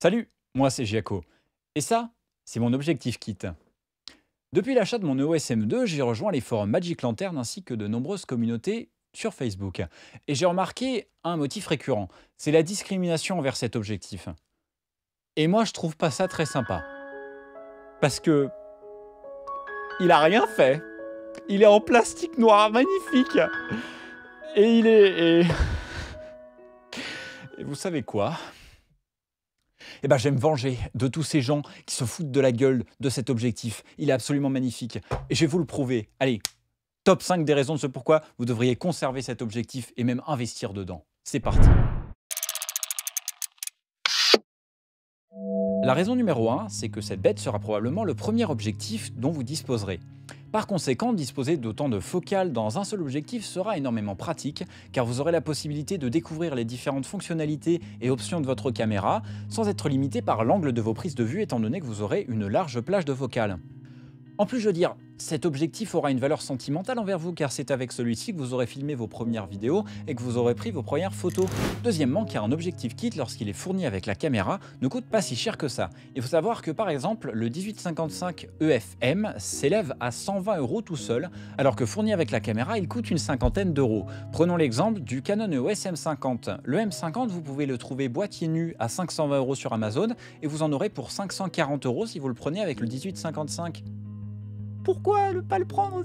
Salut, moi c'est Giaco. Et ça, c'est mon objectif kit. Depuis l'achat de mon EOS M2, j'ai rejoint les forums Magic Lantern ainsi que de nombreuses communautés sur Facebook. Et j'ai remarqué un motif récurrent, c'est la discrimination envers cet objectif. Et moi je trouve pas ça très sympa. Parce que il a rien fait. Il est en plastique noir, magnifique. Et il est... Et vous savez quoi? Eh ben, je vais me venger de tous ces gens qui se foutent de la gueule de cet objectif. Il est absolument magnifique. Et je vais vous le prouver. Allez, top 5 des raisons de ce pourquoi vous devriez conserver cet objectif et même investir dedans. C'est parti. La raison numéro 1, c'est que cette bête sera probablement le premier objectif dont vous disposerez. Par conséquent, disposer d'autant de focales dans un seul objectif sera énormément pratique, car vous aurez la possibilité de découvrir les différentes fonctionnalités et options de votre caméra, sans être limité par l'angle de vos prises de vue étant donné que vous aurez une large plage de focales. En plus, je veux dire, cet objectif aura une valeur sentimentale envers vous, car c'est avec celui-ci que vous aurez filmé vos premières vidéos et que vous aurez pris vos premières photos. Deuxièmement, car un objectif kit, lorsqu'il est fourni avec la caméra, ne coûte pas si cher que ça. Il faut savoir que par exemple, le 1855 EFM s'élève à 120 € tout seul, alors que fourni avec la caméra, il coûte une cinquantaine d'euros. Prenons l'exemple du Canon EOS M50. Le M50, vous pouvez le trouver boîtier nu à 520 € sur Amazon, et vous en aurez pour 540 € si vous le prenez avec le 1855. Pourquoi ne pas le prendre?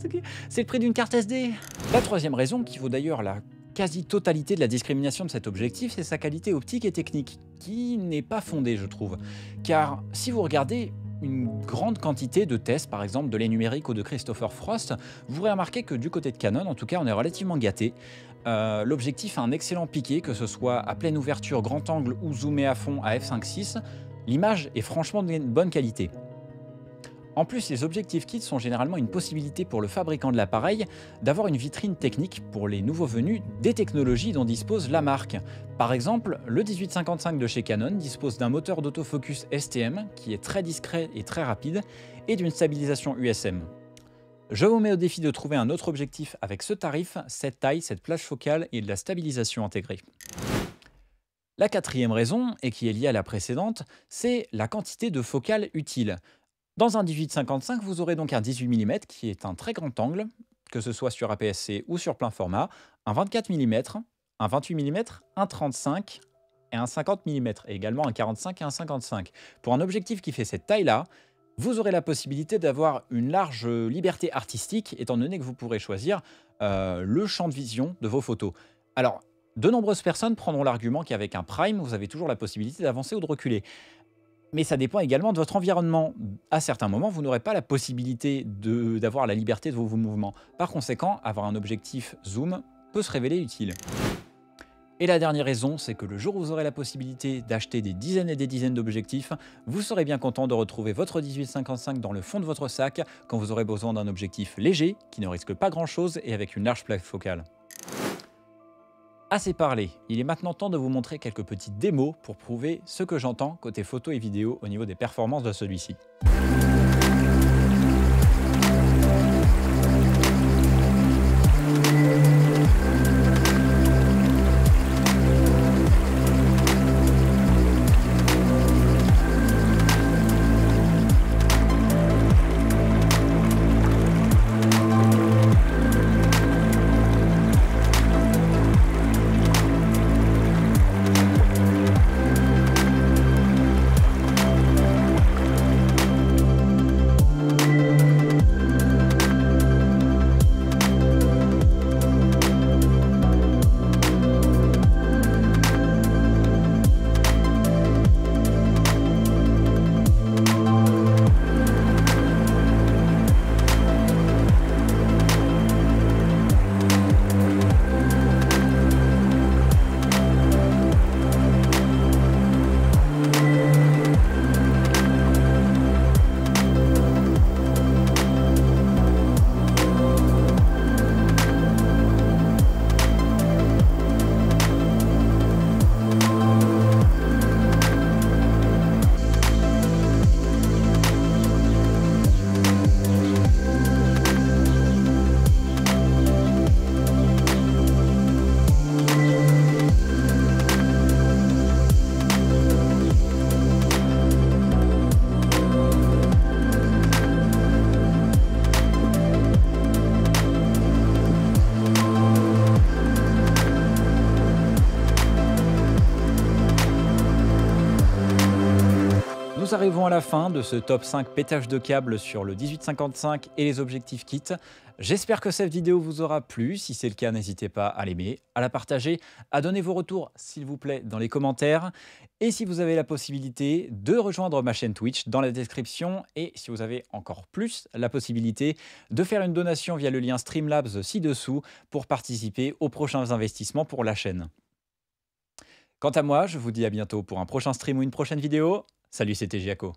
C'est le prix d'une carte SD. La troisième raison, qui vaut d'ailleurs la quasi-totalité de la discrimination de cet objectif, c'est sa qualité optique et technique, qui n'est pas fondée, je trouve. Car si vous regardez une grande quantité de tests, par exemple de Les Numériques ou de Christopher Frost, vous pourrez remarquer que du côté de Canon, en tout cas, on est relativement gâté. L'objectif a un excellent piqué, que ce soit à pleine ouverture, grand angle ou zoomé à fond à f5.6. L'image est franchement de bonne qualité. En plus, les objectifs kits sont généralement une possibilité pour le fabricant de l'appareil d'avoir une vitrine technique pour les nouveaux venus des technologies dont dispose la marque. Par exemple, le 1855 de chez Canon dispose d'un moteur d'autofocus STM qui est très discret et très rapide et d'une stabilisation USM. Je vous mets au défi de trouver un autre objectif avec ce tarif, cette taille, cette plage focale et de la stabilisation intégrée. La quatrième raison, et qui est liée à la précédente, c'est la quantité de focales utiles. Dans un 18-55, vous aurez donc un 18 mm qui est un très grand angle, que ce soit sur APS-C ou sur plein format, un 24 mm, un 28 mm, un 35 et un 50 mm, et également un 45 et un 55. Pour un objectif qui fait cette taille-là, vous aurez la possibilité d'avoir une large liberté artistique, étant donné que vous pourrez choisir le champ de vision de vos photos. Alors, de nombreuses personnes prendront l'argument qu'avec un prime, vous avez toujours la possibilité d'avancer ou de reculer. Mais ça dépend également de votre environnement. À certains moments, vous n'aurez pas la possibilité d'avoir la liberté de vos mouvements. Par conséquent, avoir un objectif zoom peut se révéler utile. Et la dernière raison, c'est que le jour où vous aurez la possibilité d'acheter des dizaines et des dizaines d'objectifs, vous serez bien content de retrouver votre 18-55 dans le fond de votre sac quand vous aurez besoin d'un objectif léger, qui ne risque pas grand-chose et avec une large plage focale. Assez parlé, il est maintenant temps de vous montrer quelques petites démos pour prouver ce que j'entends côté photo et vidéo au niveau des performances de celui-ci. nous arrivons à la fin de ce top 5 pétage de câble sur le 1855 et les objectifs kits. J'espère que cette vidéo vous aura plu. Si c'est le cas, n'hésitez pas à l'aimer, à la partager, à donner vos retours, s'il vous plaît, dans les commentaires. Et si vous avez la possibilité de rejoindre ma chaîne Twitch dans la description, et si vous avez encore plus la possibilité de faire une donation via le lien Streamlabs ci-dessous pour participer aux prochains investissements pour la chaîne. Quant à moi, je vous dis à bientôt pour un prochain stream ou une prochaine vidéo. Salut, c'était Giaco.